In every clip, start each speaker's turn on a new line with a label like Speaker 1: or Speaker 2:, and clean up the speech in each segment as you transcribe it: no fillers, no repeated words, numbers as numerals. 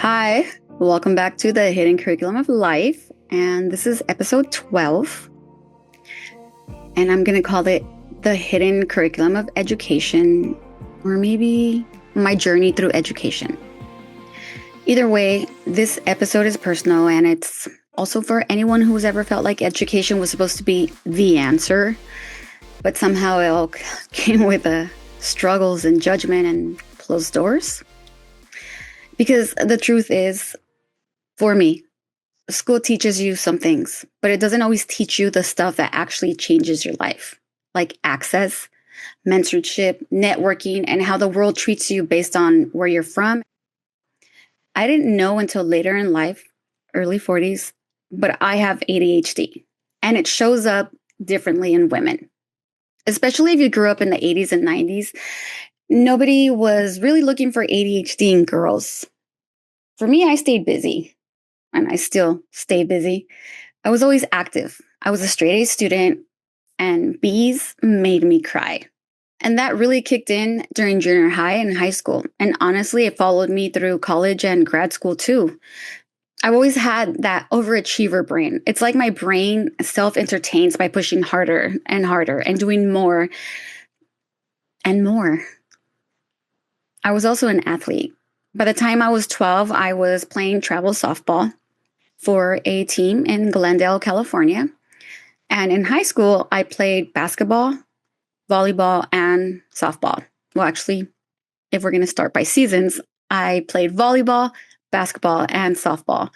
Speaker 1: Hi, welcome back to the Hidden Curriculum of Life. And this is episode 12. And I'm going to call it the Hidden Curriculum of Education, or maybe my journey through education. Either way, this episode is personal, and it's also for anyone who's ever felt like education was supposed to be the answer, but somehow it all came with struggles and judgment and closed doors. Because the truth is, for me, school teaches you some things, but it doesn't always teach you the stuff that actually changes your life, like access, mentorship, networking, and how the world treats you based on where you're from. I didn't know until later in life, early 40s, but I have ADHD, and it shows up differently in women. Especially if you grew up in the 80s and 90s, nobody was really looking for ADHD in girls. For me, I stayed busy, and I still stay busy. I was always active. I was a straight A student, and B's made me cry. And that really kicked in during junior high and high school. And honestly, it followed me through college and grad school too. I've always had that overachiever brain. It's like my brain self-entertains by pushing harder and doing more and more. I was also an athlete. By the time I was 12, I was playing travel softball for a team in Glendale, California. And in high school, I played basketball, volleyball, and softball. Well, actually, if we're going to start by seasons, I played volleyball, basketball, and softball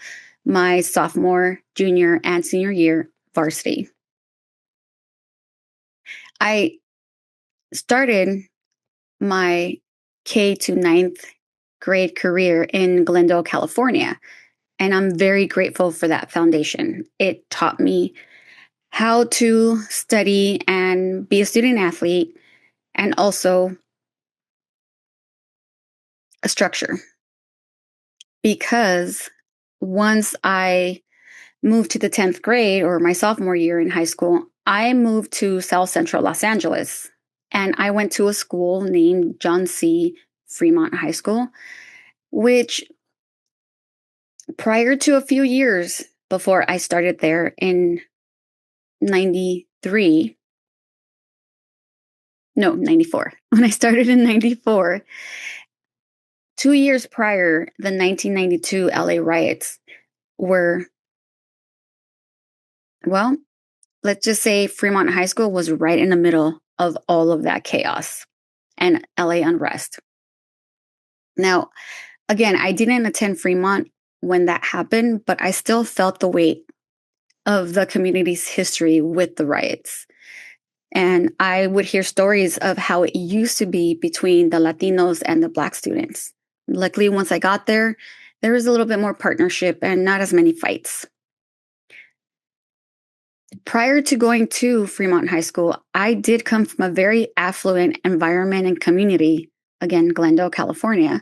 Speaker 1: my sophomore, junior, and senior year varsity. I started my K to ninth grade career in Glendale, California, and I'm very grateful for that foundation. It taught me how to study and be a student athlete, and also a structure. Because once I moved to the 10th grade, or my sophomore year in high school, I moved to South Central Los Angeles. And I went to a school named John C. Fremont High School, which prior to a few years before I started there in 93, no, 94. When I started in 94, 2 years prior, the 1992 LA riots were, well, let's just say Fremont High School was right in the middle of all of that chaos and LA unrest. Now, again, I didn't attend Fremont when that happened, but I still felt the weight of the community's history with the riots. And I would hear stories of how it used to be between the Latinos and the Black students. Luckily, once I got there, there was a little bit more partnership and not as many fights. Prior to going to Fremont High School, I did come from a very affluent environment and community, again, Glendale, California.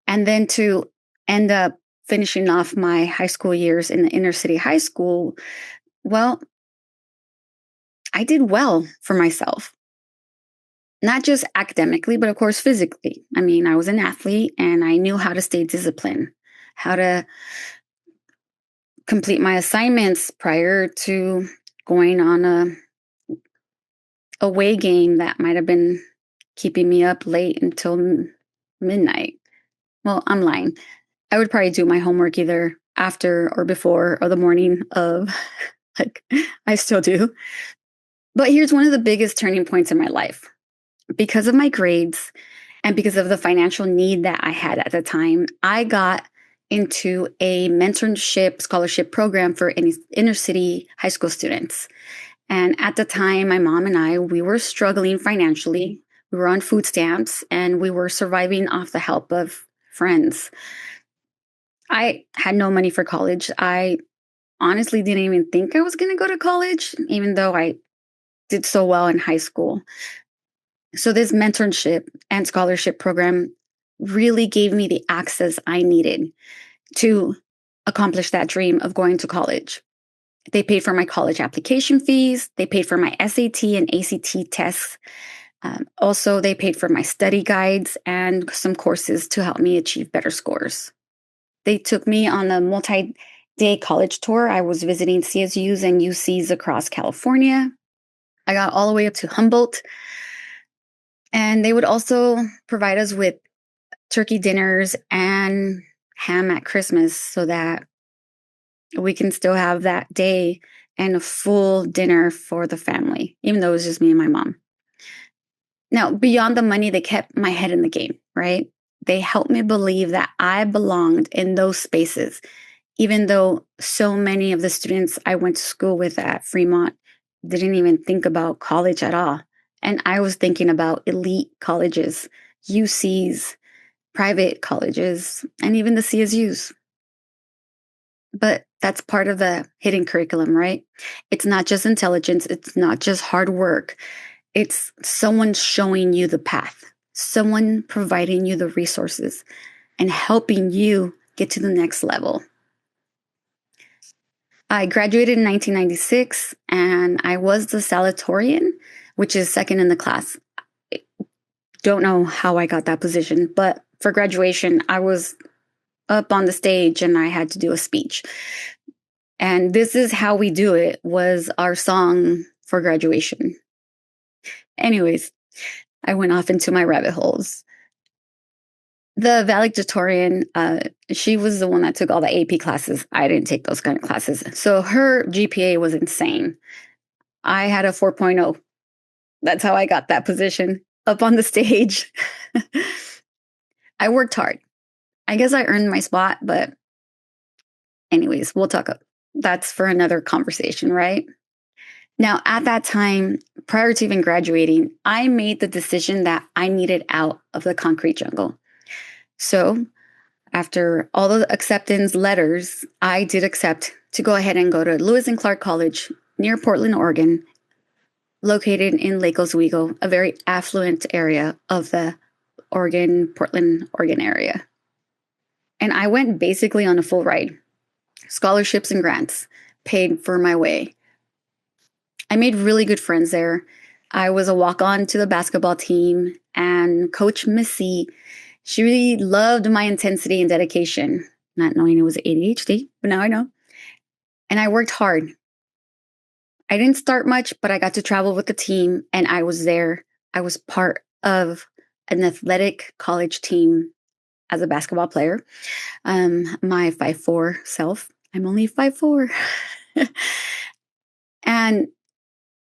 Speaker 1: And then to end up finishing off my high school years in the inner city high school, well, I did well for myself. Not just academically, but of course, physically. I mean, I was an athlete and I knew how to stay disciplined, how to complete my assignments prior to going on a away game that might have been keeping me up late until midnight. Well, I'm lying. I would probably do my homework either after or before or the morning of, like, I still do. But here's one of the biggest turning points in my life. Because of my grades and because of the financial need that I had at the time, I got into a mentorship scholarship program for inner city high school students. And at the time, my mom and I, we were struggling financially. We were on food stamps and we were surviving off the help of friends. I had no money for college. I honestly didn't even think I was going to go to college, even though I did so well in high school. So this mentorship and scholarship program really gave me the access I needed to accomplish that dream of going to college. They paid for my college application fees. They paid for my SAT and ACT tests. Also, they paid for my study guides and some courses to help me achieve better scores. They took me on a multi-day college tour. I was visiting CSUs and UCs across California. I got all the way up to Humboldt. And they would also provide us with turkey dinners and ham at Christmas so that we can still have that day and a full dinner for the family, even though it was just me and my mom. Now, beyond the money, they kept my head in the game, right? They helped me believe that I belonged in those spaces, even though so many of the students I went to school with at Fremont didn't even think about college at all. And I was thinking about elite colleges, UCs, private colleges, and even the CSUs. But that's part of the hidden curriculum, right? It's not just intelligence, it's not just hard work. It's someone showing you the path, someone providing you the resources and helping you get to the next level. I graduated in 1996 and I was the salutatorian, which is second in the class. I don't know how I got that position, but for graduation, I was up on the stage and I had to do a speech. And This Is How We Do It was our song for graduation. Anyways, I went off into my rabbit holes. The valedictorian, she was the one that took all the AP classes. I didn't take those kind of classes. So her GPA was insane. I had a 4.0. That's how I got that position up on the stage. I worked hard. I guess I earned my spot, but anyways, we'll talk. That's for another conversation, right? Now, at that time, prior to even graduating, I made the decision that I needed out of the concrete jungle. So, after all the acceptance letters, I did accept to go ahead and go to Lewis and Clark College near Portland, Oregon, located in Lake Oswego, a very affluent area of the Portland, Oregon area. And I went basically on a full ride. Scholarships and grants paid for my way. I made really good friends there. I was a walk-on to the basketball team, and Coach Missy, she really loved my intensity and dedication, not knowing it was ADHD, but now I know. And I worked hard. I didn't start much, but I got to travel with the team, and I was there. I was part of an athletic college team as a basketball player. My 5'4" self, I'm only 5'4". And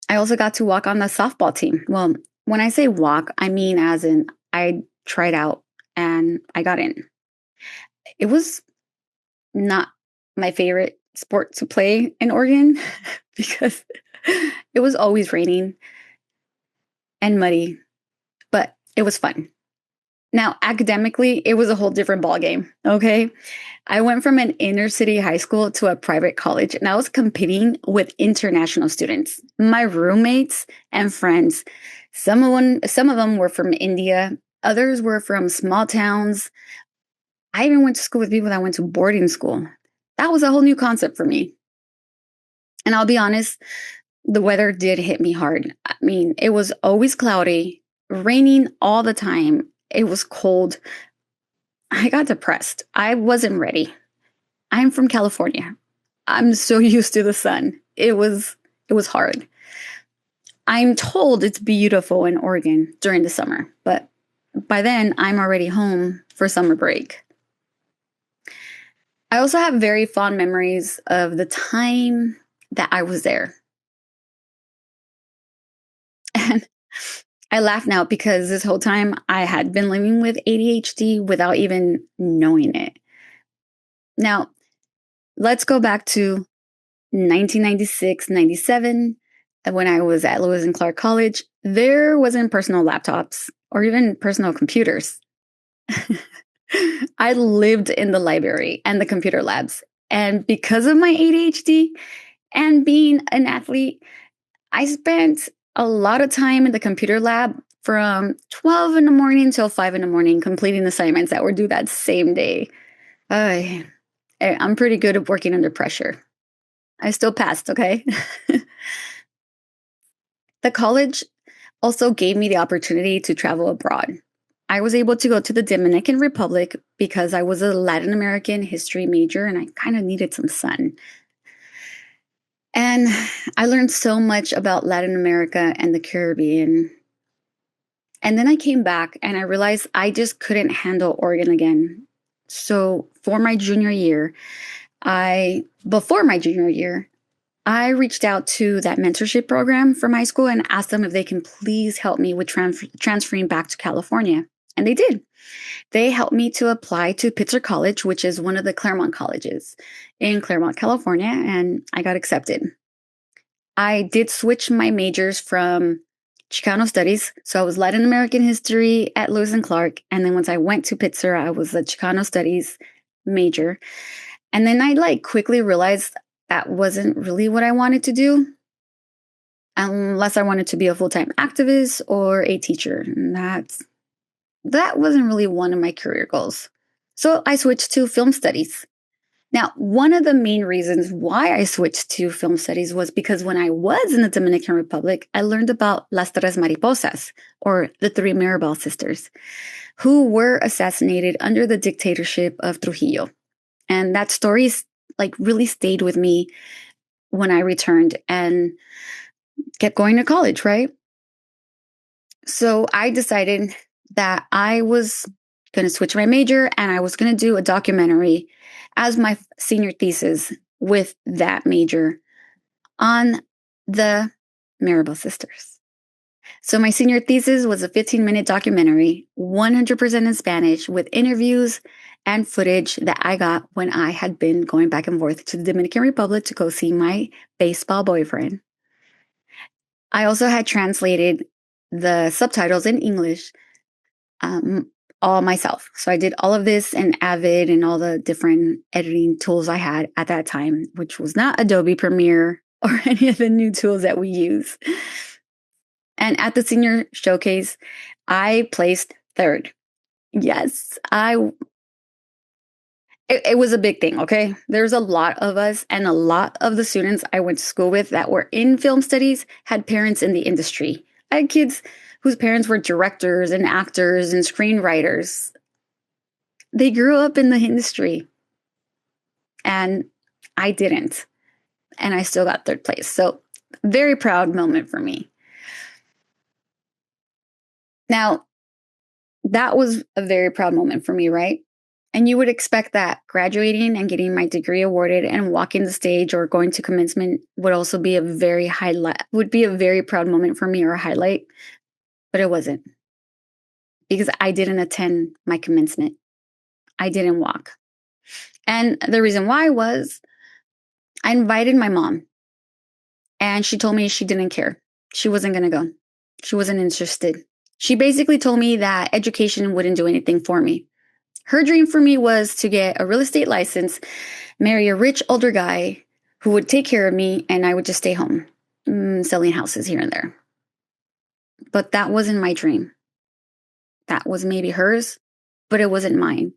Speaker 1: I also got to walk on the softball team. Well, when I say walk, I mean as in I tried out and I got in. It was not my favorite sport to play in Oregon because it was always raining and muddy, but it was fun. Now, academically, it was a whole different ballgame, okay? I went from an inner city high school to a private college, and I was competing with international students, my roommates and friends. Some of them were from India, others were from small towns. I even went to school with people that went to boarding school. That was a whole new concept for me. And I'll be honest, the weather did hit me hard. I mean, it was always cloudy, raining all the time. It was cold. I got depressed. I wasn't ready. I'm from California. I'm so used to the sun. It was hard. I'm told it's beautiful in Oregon during the summer, but by then I'm already home for summer break. I also have very fond memories of the time that I was there. And I laugh now because this whole time I had been living with ADHD without even knowing it. Now, let's go back to 1996, 97, when I was at Lewis and Clark College. There wasn't personal laptops or even personal computers. I lived in the library and the computer labs. And because of my ADHD and being an athlete, I spent a lot of time in the computer lab from 12 in the morning till 5 in the morning, completing assignments that were due that same day. I'm pretty good at working under pressure. I still passed, okay? The college also gave me the opportunity to travel abroad. I was able to go to the Dominican Republic because I was a Latin American history major and I kind of needed some sun. And I learned so much about Latin America and the Caribbean. And then I came back and I realized I just couldn't handle Oregon again. So for my junior year, before my junior year, I reached out to that mentorship program from high school and asked them if they can please help me with transferring back to California. And they did. They helped me to apply to Pitzer College, which is one of the Claremont colleges in Claremont, California, and I got accepted. I did switch my majors from Chicano studies. So I was Latin American history at Lewis and Clark. And then once I went to Pitzer, I was a Chicano studies major. And then I quickly realized that wasn't really what I wanted to do unless I wanted to be a full-time activist or a teacher. And that wasn't really one of my career goals. So I switched to film studies. Now, one of the main reasons why I switched to film studies was because when I was in the Dominican Republic, I learned about Las Tres Mariposas, or the Three Mirabal sisters, who were assassinated under the dictatorship of Trujillo. And that story really stayed with me when I returned and kept going to college, right? So I decided that I was going to switch my major and I was going to do a documentary as my senior thesis with that major on the Mirabal sisters. So my senior thesis was a 15-minute documentary, 100% in Spanish, with interviews and footage that I got when I had been going back and forth to the Dominican Republic to go see my baseball boyfriend. I also had translated the subtitles in English all myself. So I did all of this in Avid and all the different editing tools I had at that time, which was not Adobe Premiere or any of the new tools that we use. And at the senior showcase, I placed third. Yes, it was a big thing, okay? There's a lot of us, and a lot of the students I went to school with that were in film studies had parents in the industry. I had kids whose parents were directors and actors and screenwriters. They grew up in the industry, and I didn't. And I still got third place. So, very proud moment for me. Now, that was a very proud moment for me, right? And you would expect that graduating and getting my degree awarded and walking the stage or going to commencement would also be would be a very proud moment for me or a highlight, but it wasn't because I didn't attend my commencement. I didn't walk. And the reason why was I invited my mom and she told me she didn't care. She wasn't going to go. She wasn't interested. She basically told me that education wouldn't do anything for me. Her dream for me was to get a real estate license, marry a rich older guy who would take care of me, and I would just stay home, selling houses here and there. But that wasn't my dream. That was maybe hers, but it wasn't mine.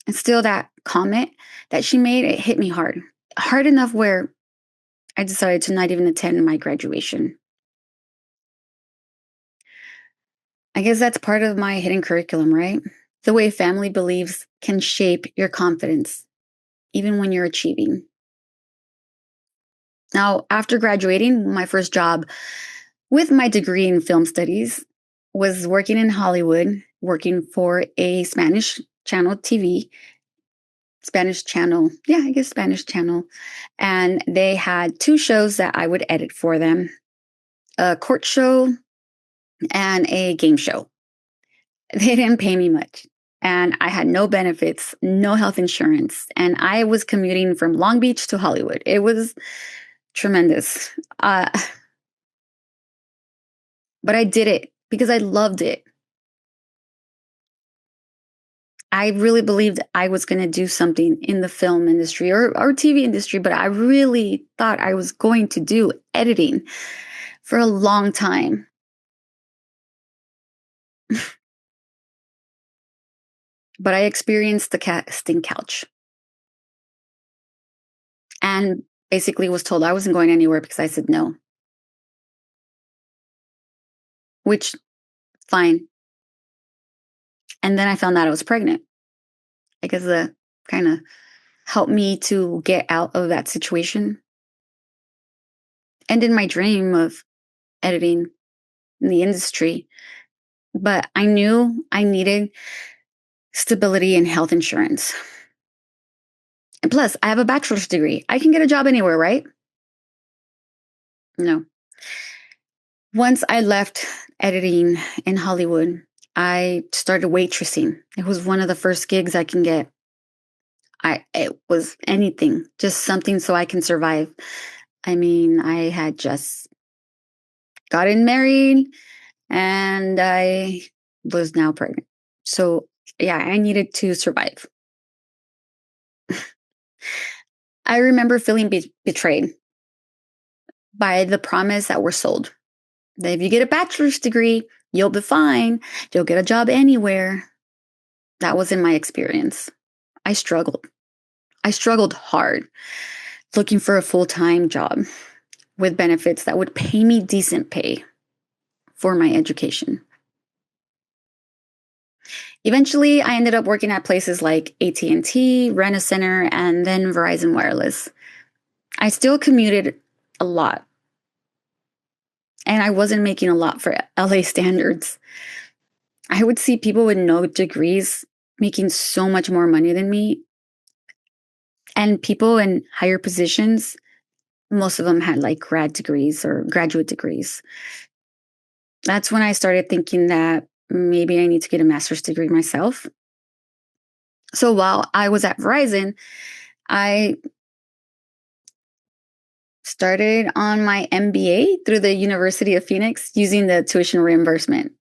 Speaker 1: And still, that comment that she made, it hit me hard. Hard enough where I decided to not even attend my graduation. I guess that's part of my hidden curriculum, right? The way family beliefs can shape your confidence, even when you're achieving. Now, after graduating, my first job with my degree in film studies was working in Hollywood, working for a Spanish channel TV, Spanish channel. Yeah, I guess Spanish channel. And they had two shows that I would edit for them, a court show and a game show. They didn't pay me much. And I had no benefits, no health insurance. And I was commuting from Long Beach to Hollywood. It was tremendous. But I did it because I loved it. I really believed I was going to do something in the film industry or TV industry, but I really thought I was going to do editing for a long time. But I experienced the casting couch and basically was told I wasn't going anywhere because I said no. Which, fine. And then I found out I was pregnant. I guess that kind of helped me to get out of that situation. Ended my dream of editing in the industry. But I knew I needed stability and health insurance. And plus, I have a bachelor's degree. I can get a job anywhere, right? No. Once I left editing in Hollywood, I started waitressing. It was one of the first gigs I can get. It was anything, just something so I can survive. I mean, I had just gotten married and I was now pregnant. So, yeah, I needed to survive. I remember feeling betrayed by the promise that we're sold. That if you get a bachelor's degree, you'll be fine. You'll get a job anywhere. That wasn't my experience. I struggled. I struggled hard looking for a full-time job with benefits that would pay me decent pay for my education. Eventually, I ended up working at places like AT&T, Rent-A-Center, and then Verizon Wireless. I still commuted a lot, and I wasn't making a lot for LA standards. I would see people with no degrees making so much more money than me, and people in higher positions, most of them had like grad degrees or graduate degrees. That's when I started thinking that maybe I need to get a master's degree myself. So while I was at Verizon, I started on my MBA through the University of Phoenix using the tuition reimbursement.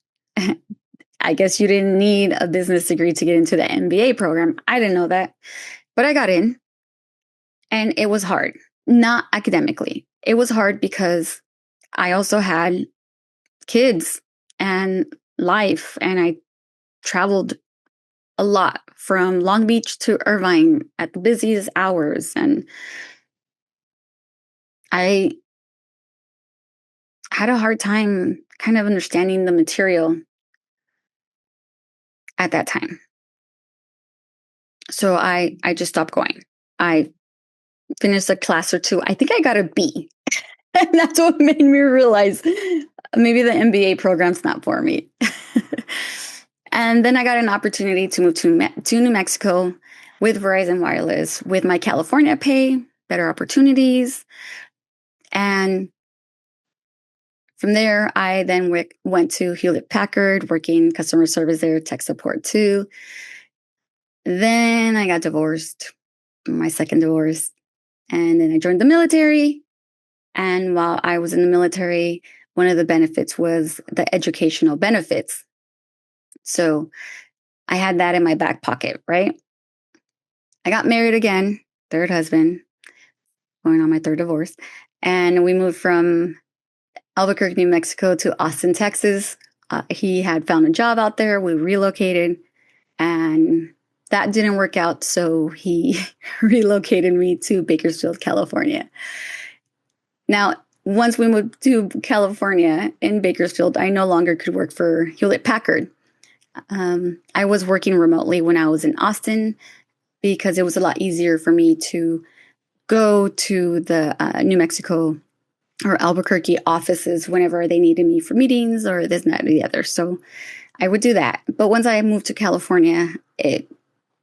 Speaker 1: I guess you didn't need a business degree to get into the MBA program. I didn't know that, but I got in and it was hard, not academically. It was hard because I also had kids and life, and I traveled a lot from Long Beach to Irvine at the busiest hours. And I had a hard time kind of understanding the material at that time. So I just stopped going. I finished a class or two. I think I got a B. And that's what made me realize maybe the MBA program's not for me. And then I got an opportunity to move to New Mexico with Verizon Wireless with my California pay, better opportunities. And from there, I then went to Hewlett Packard, working customer service there, tech support too. Then I got divorced, my second divorce. And then I joined the military. And while I was in the military, one of the benefits was the educational benefits. So I had that in my back pocket, right? I got married again, third husband, going on my third divorce. And we moved from Albuquerque, New Mexico to Austin, Texas. He had found a job out there. We relocated and that didn't work out. So he relocated me to Bakersfield, California. Now, once we moved to California in Bakersfield, I no longer could work for Hewlett Packard. I was working remotely when I was in Austin because it was a lot easier for me to go to the New Mexico or Albuquerque offices whenever they needed me for meetings or this and that or the other. So I would do that. But once I moved to California,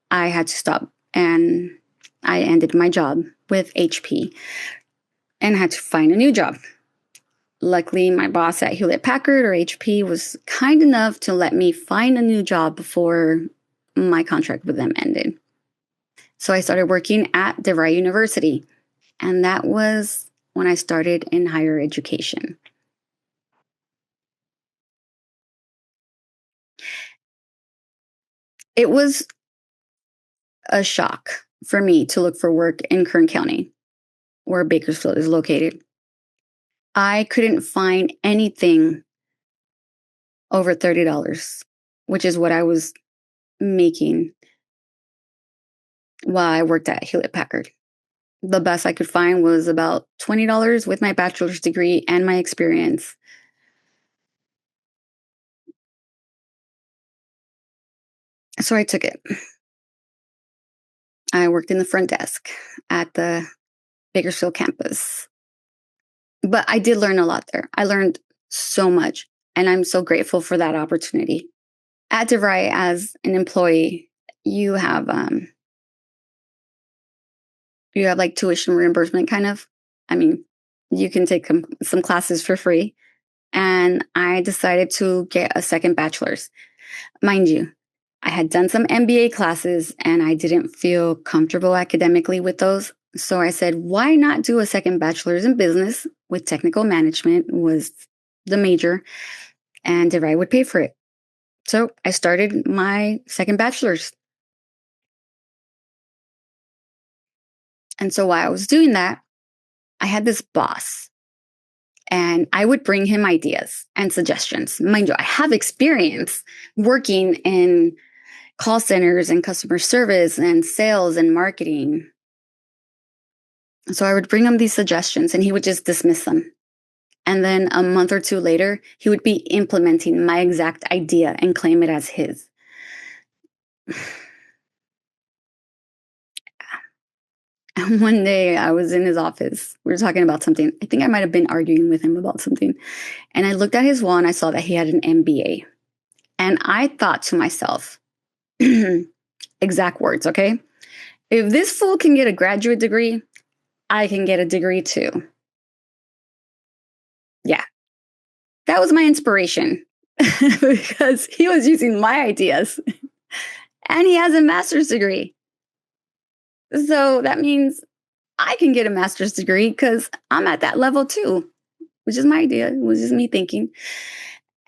Speaker 1: I had to stop, and I ended my job with HP and had to find a new job. Luckily, my boss at Hewlett Packard or HP was kind enough to let me find a new job before my contract with them ended. So I started working at DeVry University, and that was when I started in higher education. It was a shock for me to look for work in Kern County, where Bakersfield is located. I couldn't find anything over $30, which is what I was making while I worked at Hewlett Packard. The best I could find was about $20 with my bachelor's degree and my experience. So I took it. I worked in the front desk at the Bakersfield campus. But I did learn a lot there. I learned so much, and I'm so grateful for that opportunity. At DeVry, as an employee, you have um, you have like tuition reimbursement, kind of. I mean, you can take some classes for free, and I decided to get a second bachelor's. Mind you, I had done some MBA classes, and I didn't feel comfortable academically with those. So I said, why not do a second bachelor's in business with technical management was the major, and DeVry would pay for it. So I started my second bachelor's. And so while I was doing that, I had this boss, and I would bring him ideas and suggestions. Mind you, I have experience working in call centers and customer service and sales and marketing. So I would bring him these suggestions and he would just dismiss them. And then a month or two later, he would be implementing my exact idea and claim it as his. And one day I was in his office. We were talking about something. I think I might have been arguing with him about something. And I looked at his wall and I saw that he had an MBA. And I thought to myself, exact words, okay? If this fool can get a graduate degree, I can get a degree too. Yeah, that was my inspiration because he was using my ideas and he has a master's degree. So that means I can get a master's degree because I'm at that level too, which is my idea. It was just me thinking.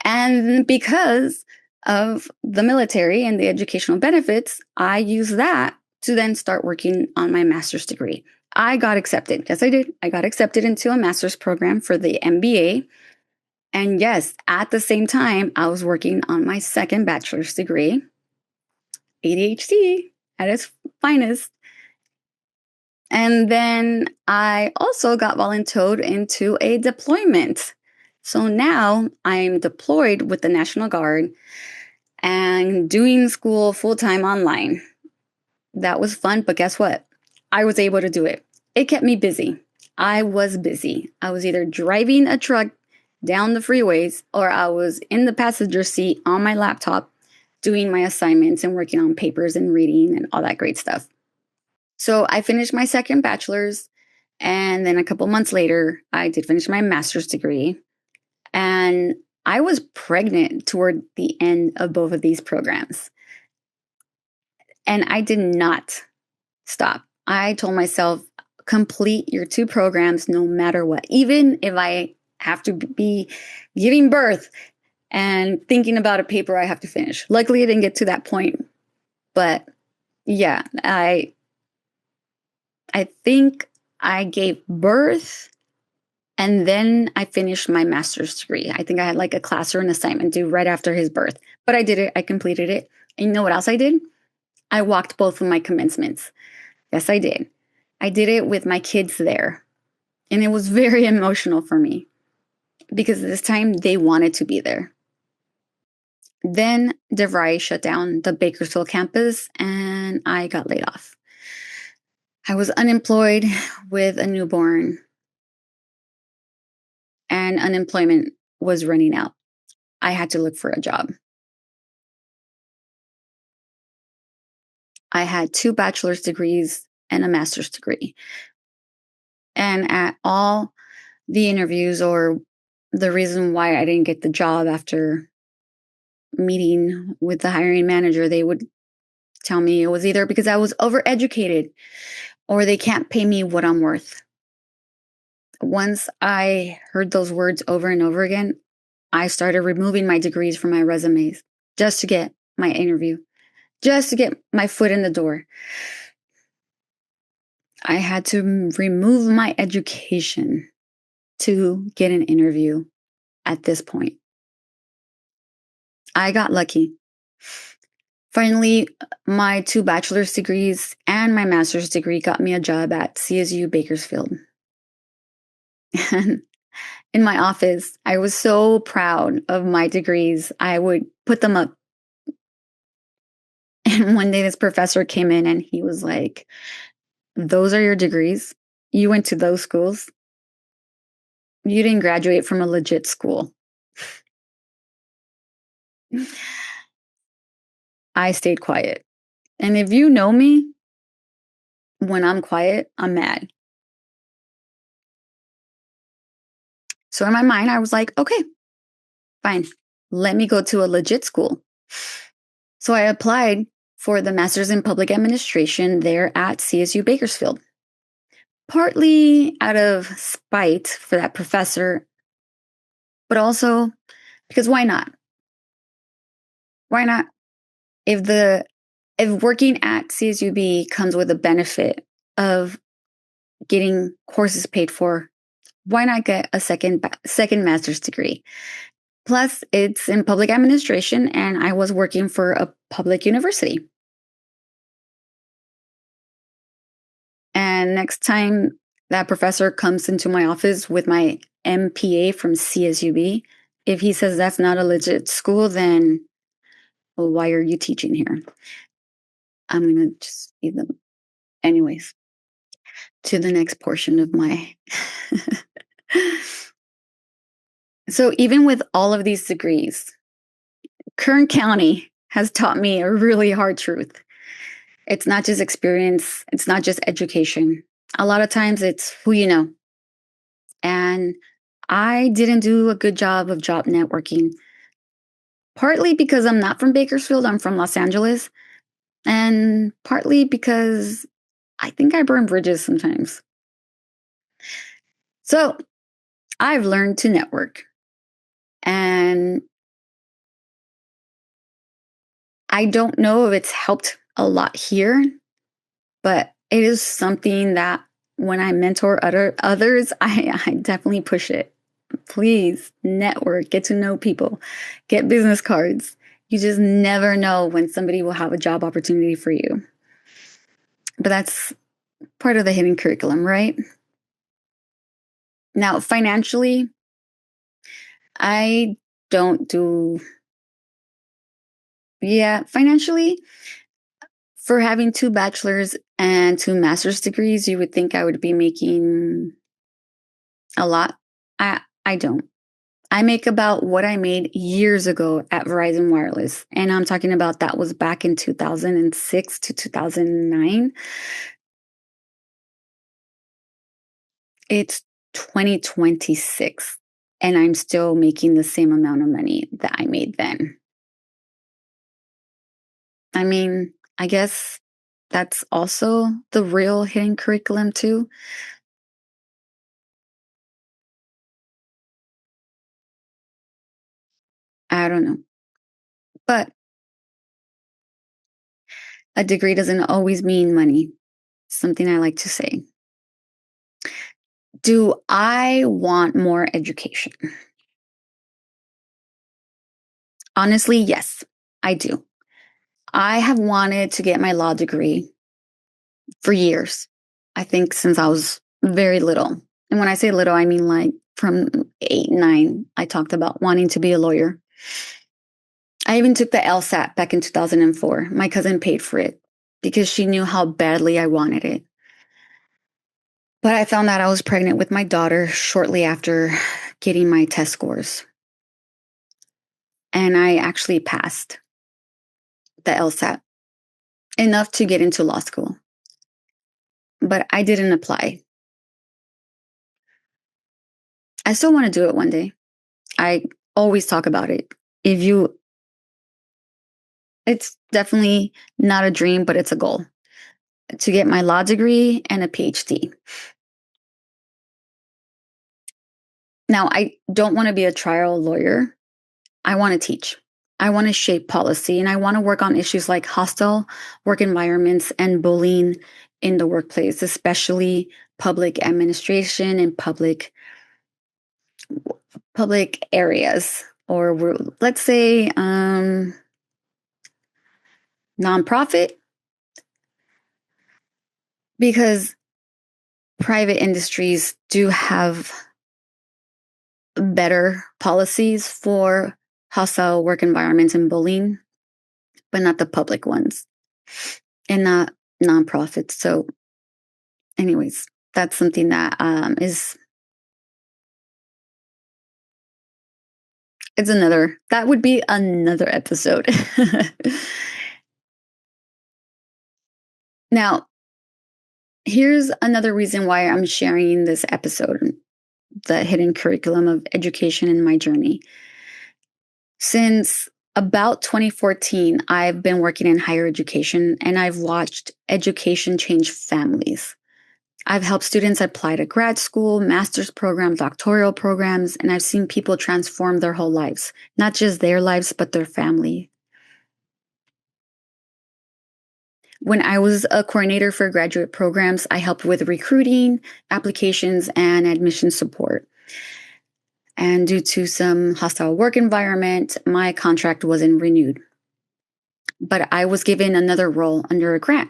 Speaker 1: And because of the military and the educational benefits, I use that to then start working on my master's degree. I got accepted. Yes, I did. I got accepted into a master's program for the MBA. And yes, at the same time, I was working on my second bachelor's degree, ADHD at its finest. And then I also got volunteered into a deployment. So now I'm deployed with the National Guard and doing school full time online. That was fun, but guess what? I was able to do it. It kept me busy. I was busy. I was either driving a truck down the freeways or I was in the passenger seat on my laptop doing my assignments and working on papers and reading and all that great stuff. So I finished my second bachelor's, and then a couple months later, I did finish my master's degree. And I was pregnant toward the end of both of these programs. And I did not stop. I told myself, complete your two programs no matter what, even if I have to be giving birth and thinking about a paper I have to finish. Luckily, I didn't get to that point. But yeah, I think I gave birth and then I finished my master's degree. I think I had like a class or an assignment due right after his birth. But I did it. I completed it. And you know what else I did? I walked both of my commencements. Yes, I did. I did it with my kids there. And it was very emotional for me because this time they wanted to be there. Then DeVry shut down the Bakersfield campus and I got laid off. I was unemployed with a newborn and unemployment was running out. I had to look for a job. I had two bachelor's degrees and a master's degree. And at all the interviews or the reason why I didn't get the job after meeting with the hiring manager, they would tell me it was either because I was overeducated or they can't pay me what I'm worth. Once I heard those words over and over again, I started removing my degrees from my resumes just to get my interview, just to get my foot in the door. I had to remove my education to get an interview at this point. I got lucky. Finally, my two bachelor's degrees and my master's degree got me a job at CSU Bakersfield. And in my office, I was so proud of my degrees. I would put them up And one day this professor came in and he was like, "Those are your degrees? You went to those schools? You didn't graduate from a legit school." I stayed quiet. And if you know me, when I'm quiet, I'm mad. So in my mind, I was like, okay, fine. Let me go to a legit school. So I applied for the Master's in Public Administration there at CSU Bakersfield, partly out of spite for that professor, but also because why not? Why not? If the if working at CSUB comes with a benefit of getting courses paid for, why not get a second master's degree? Plus, it's in public administration, and I was working for a public university. And next time that professor comes into my office with my MPA from CSUB, if he says that's not a legit school, then well, why are you teaching here? I'm going to just leave them. Anyways, to the next portion of my. So, even with all of these degrees, Kern County has taught me a really hard truth. It's not just experience, it's not just education. A lot of times it's who you know. And I didn't do a good job of job networking, partly because I'm not from Bakersfield, I'm from Los Angeles, and partly because I think I burn bridges sometimes. So I've learned to network. And I don't know if it's helped a lot here, but it is something that when I mentor others, I definitely push it. Please network, get to know people, get business cards. You just never know when somebody will have a job opportunity for you. But that's part of the hidden curriculum, right? Now, financially, I don't do, yeah, financially, for having two bachelor's and two master's degrees, you would think I would be making a lot. I don't. I make about what I made years ago at Verizon Wireless. And I'm talking about that was back in 2006 to 2009. It's 2026, and I'm still making the same amount of money that I made then. I mean, I guess that's also the real hidden curriculum, too. I don't know. But a degree doesn't always mean money. Something I like to say. Do I want more education? Honestly, yes, I do. I have wanted to get my law degree for years. I think since I was very little. And when I say little, I mean like from 8, 9, I talked about wanting to be a lawyer. I even took the LSAT back in 2004. My cousin paid for it because she knew how badly I wanted it. But I found out I was pregnant with my daughter shortly after getting my test scores. And I actually passed the LSAT enough to get into law school. But I didn't apply. I still want to do it one day. I always talk about it. If you, it's definitely not a dream, but it's a goal to get my law degree and a PhD. Now, I don't want to be a trial lawyer. I want to teach. I want to shape policy, and I want to work on issues like hostile work environments and bullying in the workplace, especially public administration and public areas, or let's say nonprofit, because private industries do have better policies for hostile work environments and bullying, but not the public ones. and not nonprofits. So, anyways, that's something that is it's another that would be another episode. Now, here's another reason why I'm sharing this episode, the hidden curriculum of education in my journey. Since about 2014, I've been working in higher education and I've watched education change families. I've helped students apply to grad school, master's programs, doctoral programs, and I've seen people transform their whole lives, not just their lives, but their family. When I was a coordinator for graduate programs, I helped with recruiting, applications, and admission support. And due to some hostile work environment, my contract wasn't renewed. But I was given another role under a grant.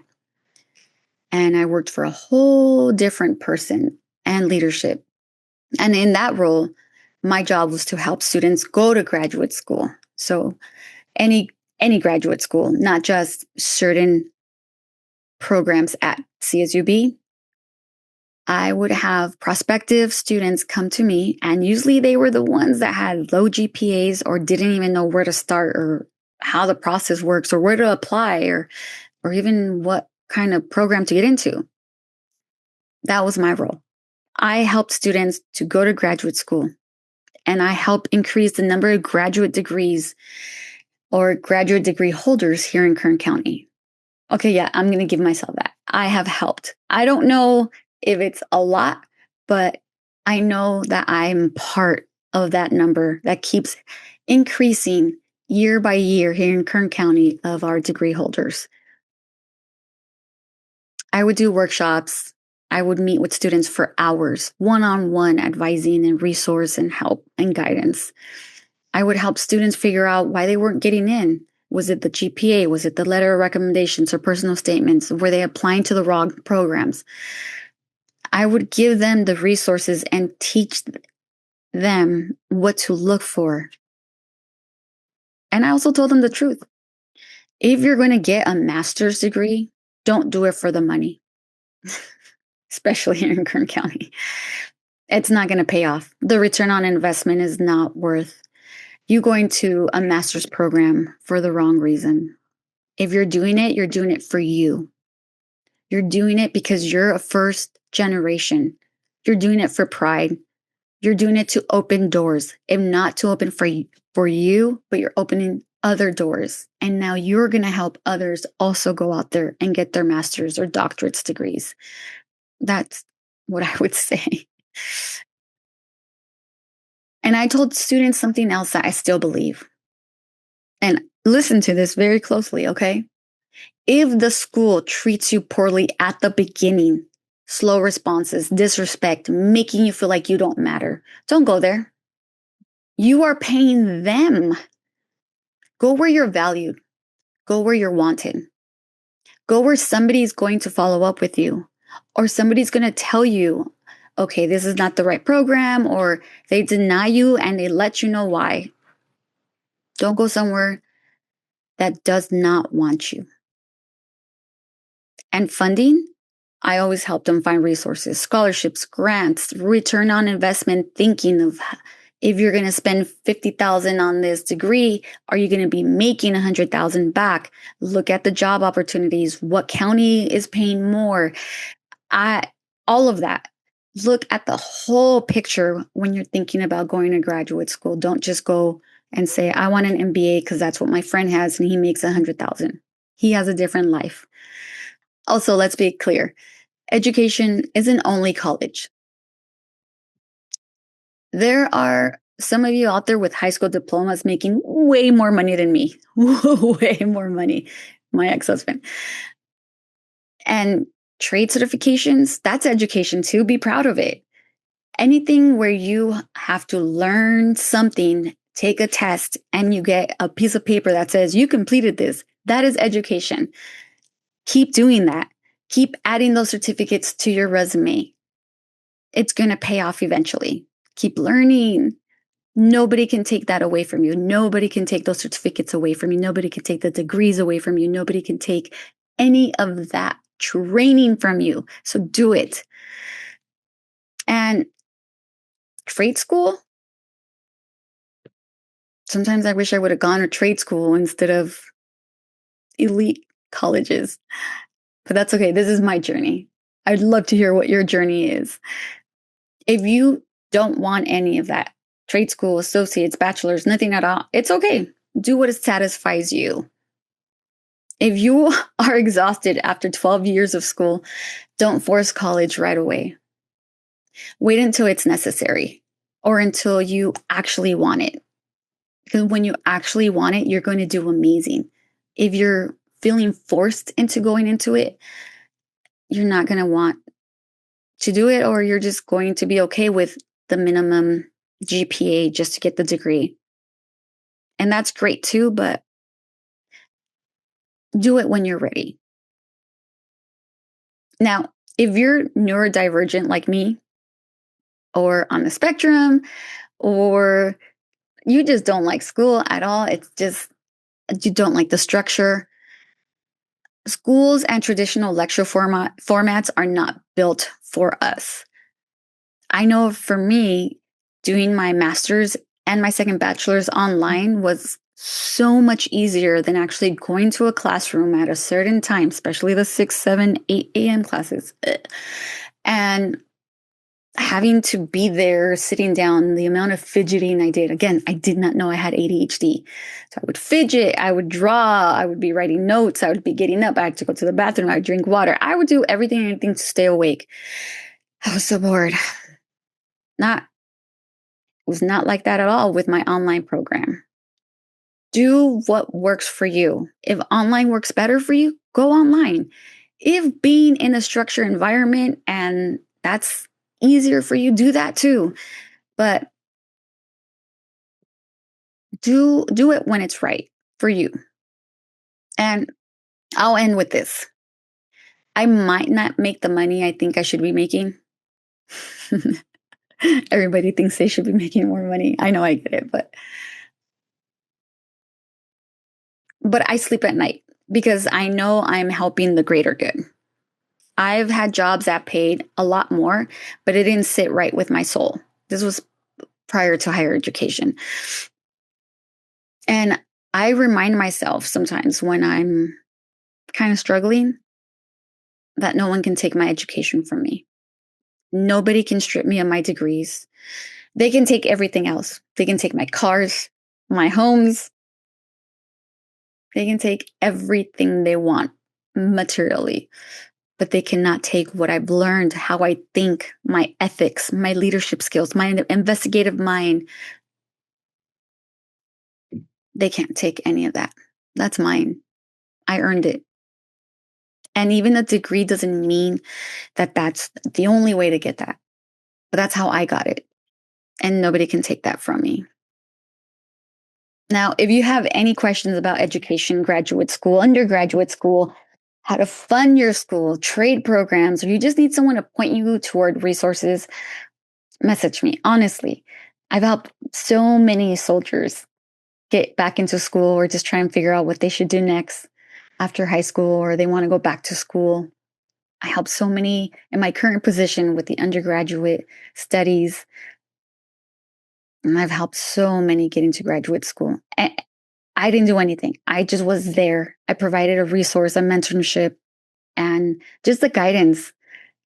Speaker 1: And I worked for a whole different person and leadership. And in that role, my job was to help students go to graduate school. So any graduate school, not just certain programs at CSUB. I would have prospective students come to me, and usually they were the ones that had low GPAs or didn't even know where to start or how the process works or where to apply or even what kind of program to get into. That was my role. I helped students to go to graduate school, and I help increase the number of graduate degrees or graduate degree holders here in Kern County. Okay, yeah, I'm going to give myself that. I have helped. I don't know if it's a lot, but I know that I'm part of that number that keeps increasing year by year here in Kern County of our degree holders. I would do workshops. I would meet with students for hours, one-on-one advising and resource and help and guidance. I would help students figure out why they weren't getting in. Was it the GPA? Was it the letter of recommendations or personal statements? Were they applying to the wrong programs? I would give them the resources and teach them what to look for. And I also told them the truth. If you're going to get a master's degree, don't do it for the money, especially here in Kern County. It's not going to pay off. The return on investment is not worth you going to a master's program for the wrong reason. If you're doing it for you. You're doing it because you're a first generation. You're doing it for pride. You're doing it to open doors, if not to open for you, but you're opening other doors. And now you're going to help others also go out there and get their master's or doctorate's degrees. That's what I would say. And I told students something else that I still believe. And listen to this very closely, okay? If the school treats you poorly at the beginning, slow responses, disrespect, making you feel like you don't matter, don't go there. You are paying them. Go where you're valued. Go where you're wanted. Go where somebody's going to follow up with you or somebody's going to tell you, okay, this is not the right program, or they deny you and they let you know why. Don't go somewhere that does not want you. And funding, I always help them find resources, scholarships, grants, return on investment, thinking of if you're going to spend $50,000 on this degree, are you going to be making $100,000 back? Look at the job opportunities. What county is paying more? All of that. Look at the whole picture when you're thinking about going to graduate school. Don't just go and say, I want an MBA because that's what my friend has and he makes $100,000. He has a different life. Also, let's be clear. Education isn't only college. There are some of you out there with high school diplomas making way more money than me. Way more money. My ex-husband. And trade certifications, that's education too. Be proud of it. Anything where you have to learn something, take a test, and you get a piece of paper that says you completed this, that is education. Keep doing that. Keep adding those certificates to your resume. It's going to pay off eventually. Keep learning. Nobody can take that away from you. Nobody can take those certificates away from you. Nobody can take the degrees away from you. Nobody can take any of that training from you. So do it. And trade school, sometimes I wish I would have gone to trade school instead of elite colleges, but that's okay. This is my journey. I'd love to hear what your journey is. If you don't want any of that, trade school, associates, bachelor's, nothing at all, it's okay. Do what satisfies you. If you are exhausted after 12 years of school, don't force college right away. Wait until it's necessary or until you actually want it. Because when you actually want it, you're going to do amazing. If you're feeling forced into going into it, you're not going to want to do it, or you're just going to be okay with the minimum GPA just to get the degree. And that's great too, but do it when you're ready. Now, if you're neurodivergent like me, or on the spectrum, or you just don't like school at all, it's just you don't like the structure. Schools and traditional lecture formats are not built for us. I know for me, doing my master's and my second bachelor's online was so much easier than actually going to a classroom at a certain time, especially the 6, 7, 8 a.m. classes. And having to be there, sitting down, the amount of fidgeting I did. Again, I did not know I had ADHD. So I would fidget, I would draw, I would be writing notes, I would be getting up, I had to go to the bathroom, I would drink water. I would do everything and anything to stay awake. I was so bored. It was not like that at all with my online program. Do what works for you. If online works better for you, go online. If being in a structured environment and that's easier for you, do that too. But do it when it's right for you. And I'll end with this. I might not make the money I think I should be making. Everybody thinks they should be making more money. I know I get it, but I sleep at night because I know I'm helping the greater good. I've had jobs that paid a lot more, but it didn't sit right with my soul. This was prior to higher education. And I remind myself sometimes when I'm kind of struggling that no one can take my education from me. Nobody can strip me of my degrees. They can take everything else. They can take my cars, my homes. They can take everything they want materially, but they cannot take what I've learned, how I think, my ethics, my leadership skills, my investigative mind. They can't take any of that. That's mine. I earned it. And even a degree doesn't mean that that's the only way to get that. But that's how I got it. And nobody can take that from me. Now, if you have any questions about education, graduate school, undergraduate school, how to fund your school, trade programs, or you just need someone to point you toward resources, message me. Honestly, I've helped so many soldiers get back into school or just try and figure out what they should do next after high school, or they want to go back to school. I help so many in my current position with the undergraduate studies. And I've helped so many get into graduate school. And I didn't do anything. I just was there. I provided a resource, a mentorship, and just the guidance.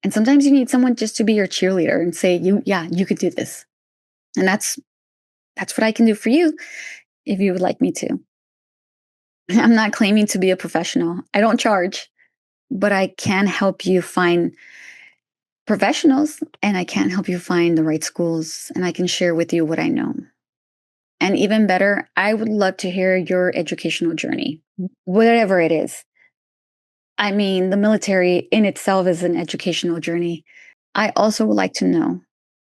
Speaker 1: And sometimes you need someone just to be your cheerleader and say, you could do this. And that's what I can do for you if you would like me to. I'm not claiming to be a professional. I don't charge, but I can help you find professionals and I can help you find the right schools and I can share with you what I know. And even better, I would love to hear your educational journey, whatever it is. I mean, the military in itself is an educational journey. I also would like to know,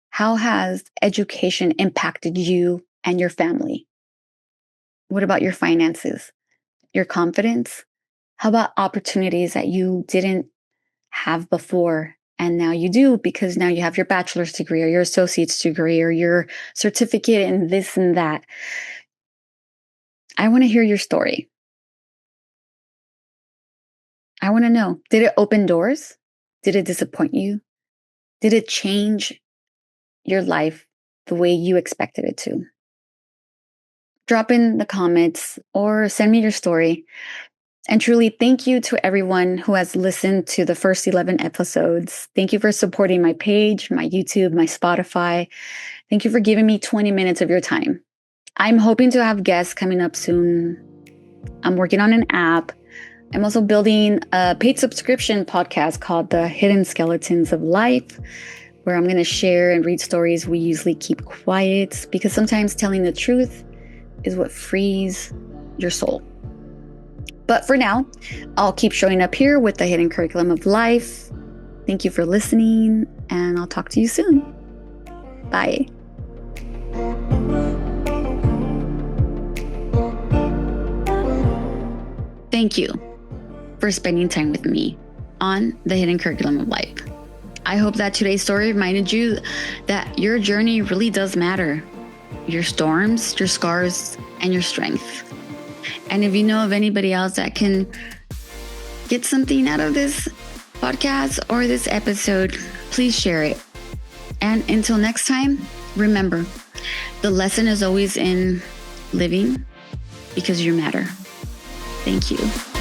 Speaker 1: how has education impacted you and your family? What about your finances, your confidence? How about opportunities that you didn't have before and now you do because now you have your bachelor's degree or your associate's degree or your certificate in this and that? I want to hear your story. I want to know, did it open doors? Did it disappoint you? Did it change your life the way you expected it to? Drop in the comments or send me your story. And truly, thank you to everyone who has listened to the first 11 episodes. Thank you for supporting my page, my YouTube, my Spotify. Thank you for giving me 20 minutes of your time. I'm hoping to have guests coming up soon. I'm working on an app. I'm also building a paid subscription podcast called The Hidden Skeletons of Life, where I'm going to share and read stories we usually keep quiet, because sometimes telling the truth is what frees your soul. But for now, I'll keep showing up here with the Hidden Curriculum of Life. Thank you for listening, and I'll talk to you soon. Bye. Thank you for spending time with me on the Hidden Curriculum of Life. I hope that today's story reminded you that your journey really does matter. Your storms, your scars, and your strength. And if you know of anybody else that can get something out of this podcast or this episode, please share it. And until next time, remember, the lesson is always in living because you matter. Thank you.